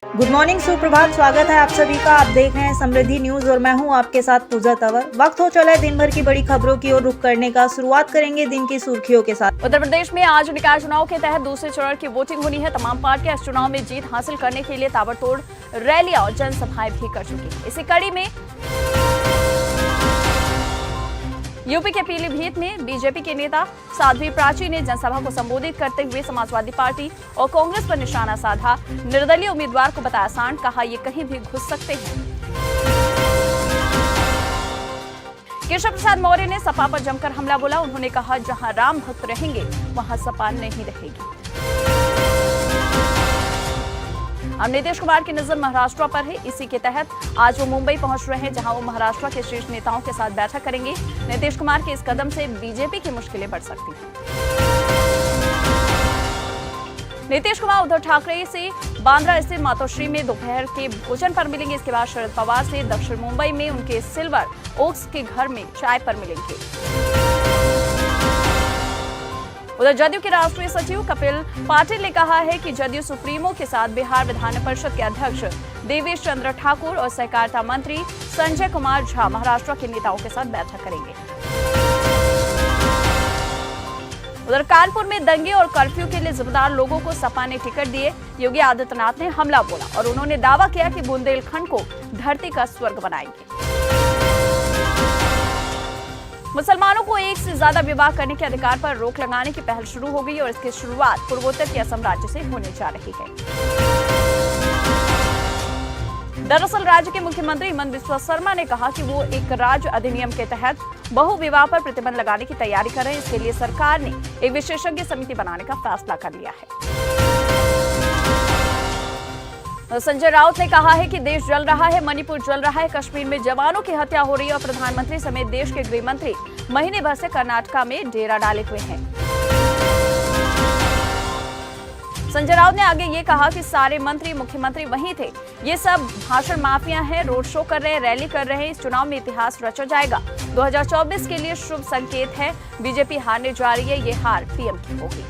Good morning, सुप्रभात। स्वागत है आप सभी का। आप देख रहे हैं समृद्धि न्यूज और मैं हूं आपके साथ पूजा तंवर। वक्त हो चला है दिन भर की बड़ी खबरों की ओर रुख करने का। शुरुआत करेंगे दिन की सुर्खियों के साथ। उत्तर प्रदेश में आज निकाय चुनाव के तहत दूसरे चरण की वोटिंग होनी है। तमाम पार्टियां इस चुनाव में जीत हासिल करने के लिए ताबड़तोड़ रैलियां और जनसभाएं भी कर चुकी हैं। इसी कड़ी में यूपी के पीलीभीत में बीजेपी के नेता साध्वी प्राची ने जनसभा को संबोधित करते हुए समाजवादी पार्टी और कांग्रेस पर निशाना साधा। निर्दलीय उम्मीदवार को बताया सांड, कहा ये कहीं भी घुस सकते हैं। केशव प्रसाद मौर्य ने सपा पर जमकर हमला बोला। उन्होंने कहा जहां राम भक्त रहेंगे वहां सपा नहीं रहेगी। अब नीतीश कुमार की नजर महाराष्ट्र पर है। इसी के तहत आज वो मुंबई पहुंच रहे हैं, जहां वो महाराष्ट्र के शीर्ष नेताओं के साथ बैठक करेंगे। नीतीश कुमार के इस कदम से बीजेपी की मुश्किलें बढ़ सकती हैं। नीतीश कुमार उद्धव ठाकरे से बांद्रा स्थित मातोश्री में दोपहर के भोजन पर मिलेंगे। इसके बाद शरद पवार से दक्षिण मुंबई में उनके सिल्वर ओक्स के घर में चाय पर मिलेंगे। उधर जदयू के राष्ट्रीय सचिव कपिल पाटिल ने कहा है कि जदयू सुप्रीमो के साथ बिहार विधान परिषद के अध्यक्ष देवेश चंद्र ठाकुर और सहकारिता मंत्री संजय कुमार झा महाराष्ट्र के नेताओं के साथ बैठक करेंगे। उधर कानपुर में दंगे और कर्फ्यू के लिए जिम्मेदार लोगों को सपा ने टिकट दिए। योगी आदित्यनाथ ने हमला बोला और उन्होंने दावा किया कि बुंदेलखंड को धरती का स्वर्ग बनाएंगे। मुसलमानों को एक से ज्यादा विवाह करने के अधिकार पर रोक लगाने की पहल शुरू हो गई और इसकी शुरुआत पूर्वोत्तर के असम राज्य से होने जा रही है। दरअसल राज्य के मुख्यमंत्री हिमंत बिस्वा शर्मा ने कहा कि वो एक राज्य अधिनियम के तहत बहु विवाह पर प्रतिबंध लगाने की तैयारी कर रहे हैं। इसके लिए सरकार ने एक विशेषज्ञ समिति बनाने का फैसला कर लिया है। संजय राउत ने कहा है कि देश जल रहा है, मणिपुर जल रहा है, कश्मीर में जवानों की हत्या हो रही है और प्रधानमंत्री समेत देश के गृह मंत्री महीने भर से कर्नाटका में डेरा डाले हुए हैं। संजय राउत ने आगे ये कहा कि सारे मंत्री मुख्यमंत्री वहीं थे। ये सब भाषण माफिया हैं, रोड शो कर रहे हैं, रैली कर रहे हैं। इस चुनाव में इतिहास रचा जाएगा। 2024 के लिए शुभ संकेत है। बीजेपी हारने जा रही है, ये हार पीएम की होगी।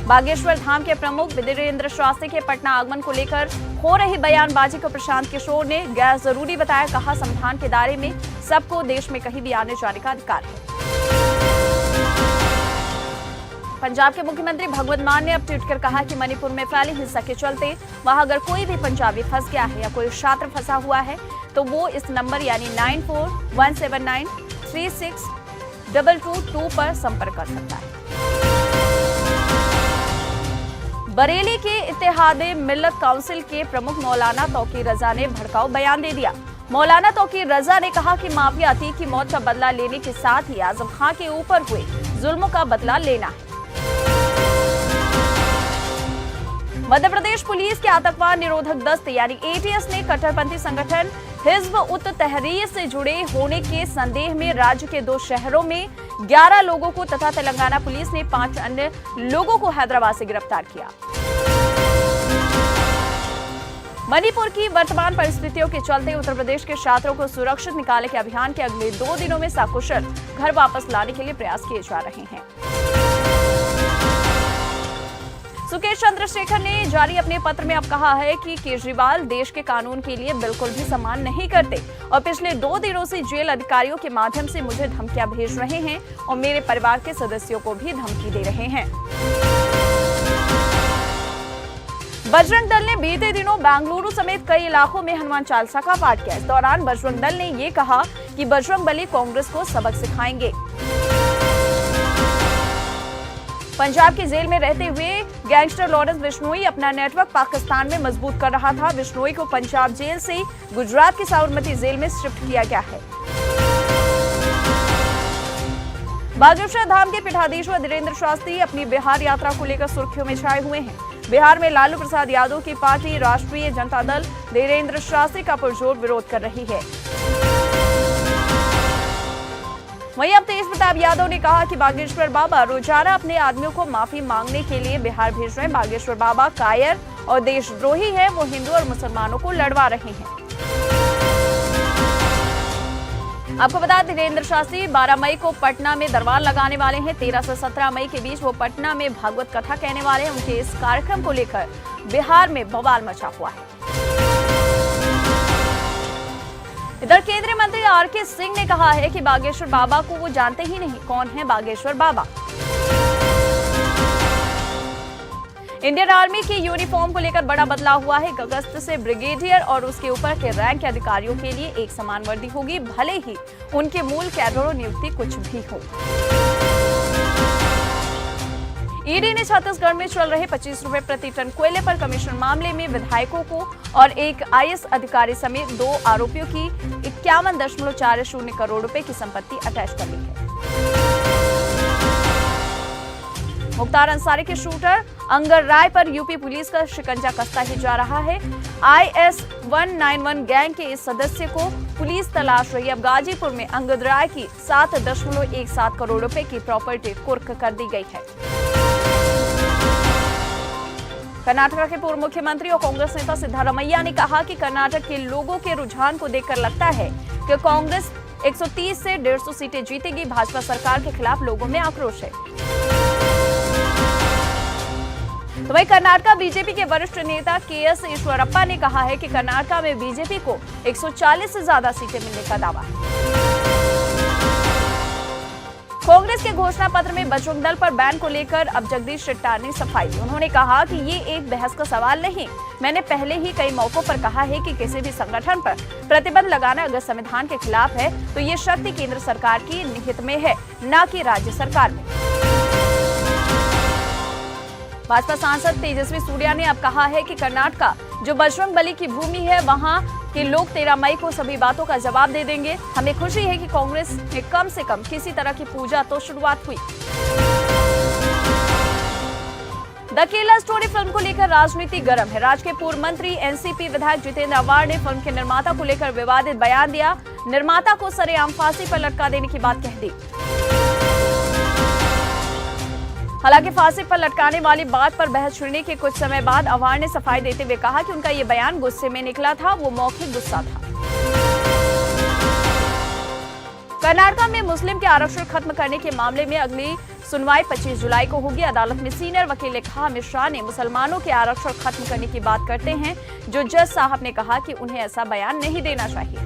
बागेश्वर धाम के प्रमुख विदेरेंद्र शास्त्री के पटना आगमन को लेकर हो रही बयानबाजी को प्रशांत किशोर ने गैर जरूरी बताया। कहा संविधान के दायरे में सबको देश में कहीं भी आने जाने का अधिकार है। पंजाब के मुख्यमंत्री भगवंत मान ने अब ट्वीट कर कहा कि मणिपुर में फैली हिंसा के चलते वहां अगर कोई भी पंजाबी फंस गया है या कोई छात्र फंसा हुआ है तो वो इस नंबर यानी 9417936222 पर संपर्क कर सकता है। बरेली के इत्तेहादे मिल्लत काउंसिल के प्रमुख मौलाना तौकीर रजा ने भड़काऊ बयान दे दिया। मौलाना तौकीर रजा ने कहा कि माफिया अतीक की मौत का बदला लेने के साथ ही आजम खां के ऊपर हुए जुल्मों का बदला लेना है। मध्य प्रदेश पुलिस के आतंकवाद निरोधक दस्ते यानी एटीएस ने कट्टरपंथी संगठन हिज्ब उत तहरीर से जुड़े होने के संदेह में राज्य के 2 शहरों में 11 लोगों को तथा तेलंगाना पुलिस ने 5 अन्य लोगों को हैदराबाद से गिरफ्तार किया। मणिपुर की वर्तमान परिस्थितियों के चलते उत्तर प्रदेश के छात्रों को सुरक्षित निकाले के अभियान के अगले 2 दिनों में सकुशल घर वापस लाने के लिए प्रयास किए जा रहे हैं। सुकेश चंद्रशेखर ने जारी अपने पत्र में अब कहा है कि केजरीवाल देश के कानून के लिए बिल्कुल भी सम्मान नहीं करते और पिछले 2 दिनों से जेल अधिकारियों के माध्यम से मुझे धमकियां भेज रहे हैं और मेरे परिवार के सदस्यों को भी धमकी दे रहे हैं। बजरंग दल ने बीते दिनों बेंगलुरु समेत कई इलाकों में हनुमान चालीसा का पाठ किया। इस दौरान बजरंग दल ने ये कहा कि बजरंगबली कांग्रेस को सबक सिखाएंगे। पंजाब की जेल में रहते हुए गैंगस्टर लॉरेंस बिश्नोई अपना नेटवर्क पाकिस्तान में मजबूत कर रहा था। बिश्नोई को पंजाब जेल से गुजरात की साबरमती जेल में शिफ्ट किया गया है। बागेश्वर धाम के पीठाधीश्वर धीरेन्द्र शास्त्री अपनी बिहार यात्रा को लेकर सुर्खियों में छाए हुए हैं। बिहार में लालू प्रसाद यादव की पार्टी राष्ट्रीय जनता दल धीरेन्द्र शास्त्री का पुरजोर विरोध कर रही है। वहीं अब तेज प्रताप यादव ने कहा कि बागेश्वर बाबा रोजाना अपने आदमियों को माफी मांगने के लिए बिहार भेज रहे हैं। बागेश्वर बाबा कायर और देशद्रोही है। वो हिंदू और मुसलमानों को लड़वा रहे हैं। आपको बता दें धीरेन्द्र शास्त्री 12 मई को पटना में दरबार लगाने वाले हैं। 13 से 17 मई के बीच वो पटना में भागवत कथा कहने वाले हैं। उनके इस कार्यक्रम को लेकर बिहार में बवाल मचा हुआ है। इधर केंद्रीय मंत्री आर.के. सिंह ने कहा है कि बागेश्वर बाबा को वो जानते ही नहीं। कौन है बागेश्वर बाबा? इंडियन आर्मी की यूनिफॉर्म को लेकर बड़ा बदलाव हुआ है। 1 अगस्त से ब्रिगेडियर और उसके ऊपर के रैंक के अधिकारियों के लिए एक समान वर्दी होगी, भले ही उनके मूल कैडरों नियुक्ति कुछ भी हो। ईडी ने छत्तीसगढ़ में चल रहे 25 रुपए प्रति टन कोयले पर कमीशन मामले में विधायकों को और एक आईएएस अधिकारी समेत 2 आरोपियों की 51.40 करोड़ रुपए की संपत्ति अटैच कर ली है। मुख्तार अंसारी के शूटर अंगर राय पर यूपी पुलिस का शिकंजा कसता ही जा रहा है। IS 191 गैंग के इस सदस्य को पुलिस तलाश रही। अब गाजीपुर में अंगद राय की 7.17 करोड़ रुपए की प्रॉपर्टी कुर्क कर दी गई है। कर्नाटक के पूर्व मुख्यमंत्री और कांग्रेस नेता सिद्धारमैया ने कहा कि कर्नाटक के लोगों के रुझान को देखकर लगता है कि कांग्रेस 130 से 150 सीटें जीतेगी। भाजपा सरकार के खिलाफ लोगों में आक्रोश है। तो वहीं कर्नाटक बीजेपी के वरिष्ठ नेता KS ईश्वरप्पा ने कहा है कि कर्नाटक में बीजेपी को 140 से ज्यादा सीटें मिलने का दावा है। कांग्रेस के घोषणा पत्र में बजरंग दल पर बैन को लेकर अब जगदीश शेट्टार ने सफाई दी। उन्होंने कहा कि ये एक बहस का सवाल नहीं। मैंने पहले ही कई मौकों पर कहा है कि किसी भी संगठन पर प्रतिबंध लगाना अगर संविधान के खिलाफ है तो ये शक्ति केंद्र सरकार की निहित में है, न कि राज्य सरकार में। भाजपा सांसद तेजस्वी सूर्या ने अब कहा है कि कर्नाटक जो बजरंग बली की भूमि है, वहां के लोग 13 मई को सभी बातों का जवाब दे देंगे। हमें खुशी है कि कांग्रेस में कम से कम किसी तरह की पूजा तो शुरुआत हुई। द केरला स्टोरी फिल्म को लेकर राजनीति गर्म है। राज्य के पूर्व मंत्री एनसीपी विधायक जितेंद्र अवार्ड ने फिल्म के निर्माता को लेकर विवादित बयान दिया। निर्माता को सरेआम फांसी पर लटका देने की बात कह दी। हालांकि फांसी पर लटकाने वाली बात पर बहस छिड़ने के कुछ समय बाद अवार्ड ने सफाई देते हुए कहा कि उनका ये बयान गुस्से में निकला था, वो मौखिक गुस्सा था। कर्नाटक में मुस्लिम के आरक्षण खत्म करने के मामले में अगली सुनवाई 25 जुलाई को होगी। अदालत में सीनियर वकील ने कहा, अमित शाह ने मुसलमानों के आरक्षण खत्म करने की बात करते हैं। जो जज साहब ने कहा कि उन्हें ऐसा बयान नहीं देना चाहिए।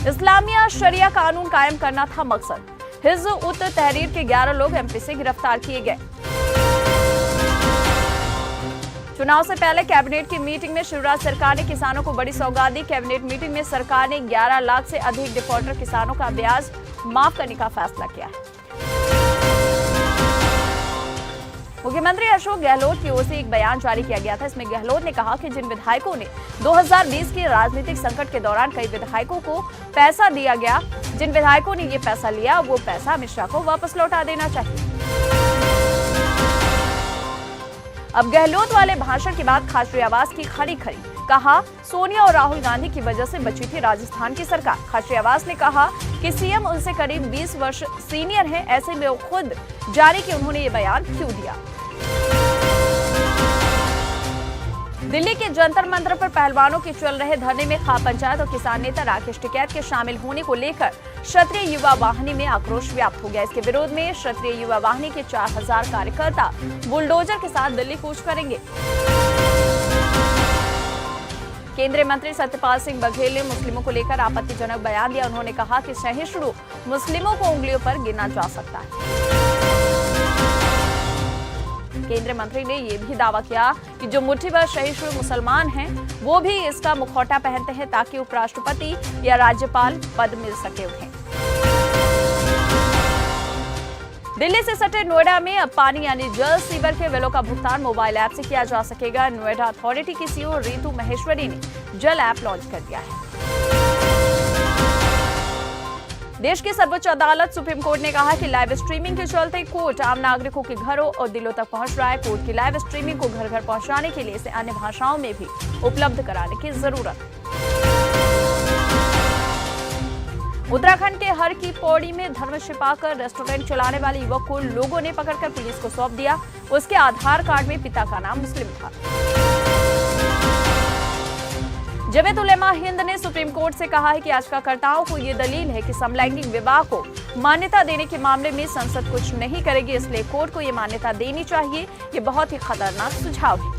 इस्लामिया शरिया कानून कायम करना था मकसद। हिज़्ब उत तहरीर के 11 लोग एमपी से गिरफ्तार किए गए। चुनाव से पहले कैबिनेट की मीटिंग में शिवराज सरकार ने किसानों को बड़ी सौगात दी। कैबिनेट मीटिंग में सरकार ने 11 लाख से अधिक डिफॉल्टर किसानों का ब्याज माफ करने का फैसला किया है। मुख्यमंत्री अशोक गहलोत की ओर से एक बयान जारी किया गया था। इसमें गहलोत ने कहा कि जिन विधायकों ने 2020 के राजनीतिक संकट के दौरान कई विधायकों को पैसा दिया गया, जिन विधायकों ने ये पैसा लिया वो पैसा अमित शाह को वापस लौटा देना चाहिए। अब गहलोत वाले भाषण के बाद खाचरियावास की खड़ी कहा, सोनिया और राहुल गांधी की वजह से बची थी राजस्थान की सरकार। खाचरियावास ने कहा कि सीएम उनसे करीब 20 वर्ष सीनियर हैं, ऐसे में वो खुद जाने कि उन्होंने ये बयान क्यों दिया। दिल्ली के जंतर मंतर पर पहलवानों के चल रहे धरने में खाप पंचायत और किसान नेता राकेश टिकैत के शामिल होने को लेकर क्षत्रिय युवा वाहिनी में आक्रोश व्याप्त हो गया। इसके विरोध में क्षत्रिय युवा वाहिनी के 4000 कार्यकर्ता बुलडोजर के साथ दिल्ली कूच करेंगे। केंद्रीय मंत्री सत्यपाल सिंह बघेल ने मुस्लिमों को लेकर आपत्तिजनक बयान दिया। उन्होंने कहा कि सहिष्णु मुस्लिमों को उंगलियों पर गिना जा सकता है। केंद्रीय मंत्री ने यह भी दावा किया कि जो मुट्ठी भर सहिष्णु मुसलमान हैं, वो भी इसका मुखौटा पहनते हैं ताकि उपराष्ट्रपति या राज्यपाल पद मिल सके उन्हें। दिल्ली से सटे नोएडा में अब पानी यानी जल सीवर के बिलों का भुगतान मोबाइल ऐप से किया जा सकेगा। नोएडा अथॉरिटी की सीईओ रितु महेश्वरी ने जल ऐप लॉन्च कर दिया है। देश की सर्वोच्च अदालत सुप्रीम कोर्ट ने कहा कि लाइव स्ट्रीमिंग के चलते कोर्ट आम नागरिकों के घरों और दिलों तक पहुंच रहा है। कोर्ट की लाइव स्ट्रीमिंग को घर घर पहुंचाने के लिए इसे अन्य भाषाओं में भी उपलब्ध कराने की जरूरत है। उत्तराखंड के हर की पौड़ी में धर्म छिपाकर रेस्टोरेंट चलाने वाले युवक को लोगों ने पकड़कर पुलिस को सौंप दिया। उसके आधार कार्ड में पिता का नाम मुस्लिम था। जमीयत उलेमा हिंद ने सुप्रीम कोर्ट से कहा है कि याचिकाकर्ताओं को ये दलील है कि समलैंगिक विवाह को मान्यता देने के मामले में संसद कुछ नहीं करेगी, इसलिए कोर्ट को ये मान्यता देनी चाहिए। ये बहुत ही खतरनाक सुझाव है।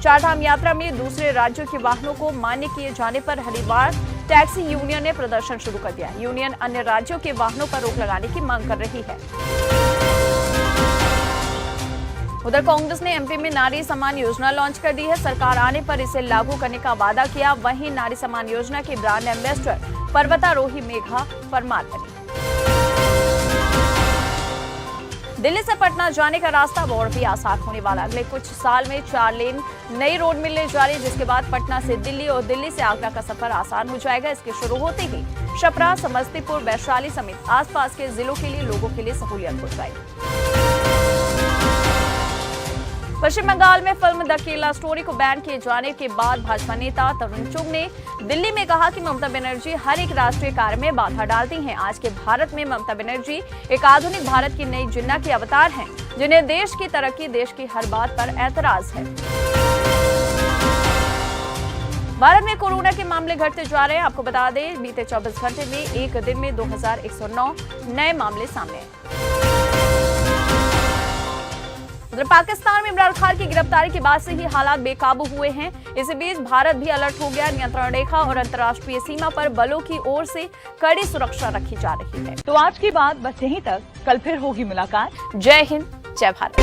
चारधाम यात्रा में दूसरे राज्यों के वाहनों को मान्य किए जाने पर हरिद्वार टैक्सी यूनियन ने प्रदर्शन शुरू कर दिया। यूनियन अन्य राज्यों के वाहनों पर रोक लगाने की मांग कर रही है। उधर कांग्रेस ने एमपी में नारी सम्मान योजना लॉन्च कर दी है। सरकार आने पर इसे लागू करने का वादा किया। वहीं नारी सम्मान योजना के ब्रांड एम्बेसडर पर्वतारोही मेघा परमार बनी। दिल्ली से पटना जाने का रास्ता और भी आसान होने वाला। अगले कुछ साल में 4 लेन नई रोड मिलने जा रही है, जिसके बाद पटना से दिल्ली और दिल्ली से आगरा का सफर आसान हो जाएगा। इसके शुरू होते ही छपरा, समस्तीपुर, वैशाली समेत आसपास के जिलों के लिए लोगों के लिए सहूलियत हो जाएगी। पश्चिम बंगाल में फिल्म द केरला स्टोरी को बैन किए जाने के बाद भाजपा नेता तरुण चुग ने दिल्ली में कहा कि ममता बनर्जी हर एक राष्ट्रीय कार्य में बाधा डालती हैं। आज के भारत में ममता बनर्जी एक आधुनिक भारत की नई जिन्ना की अवतार हैं, जिन्हें देश की तरक्की, देश की हर बात पर ऐतराज है। भारत में कोरोना के मामले घटते जा रहे हैं। आपको बता दें, बीते 24 घंटे में एक दिन में 2109 नए मामले सामने आए। पाकिस्तान में इमरान खान की गिरफ्तारी के बाद से ही हालात बेकाबू हुए हैं। इसी बीच भारत भी अलर्ट हो गया। नियंत्रण रेखा और अंतर्राष्ट्रीय सीमा पर बलों की ओर से कड़ी सुरक्षा रखी जा रही है। तो आज की बात बस यहीं तक। कल फिर होगी मुलाकात। जय हिंद, जय भारत।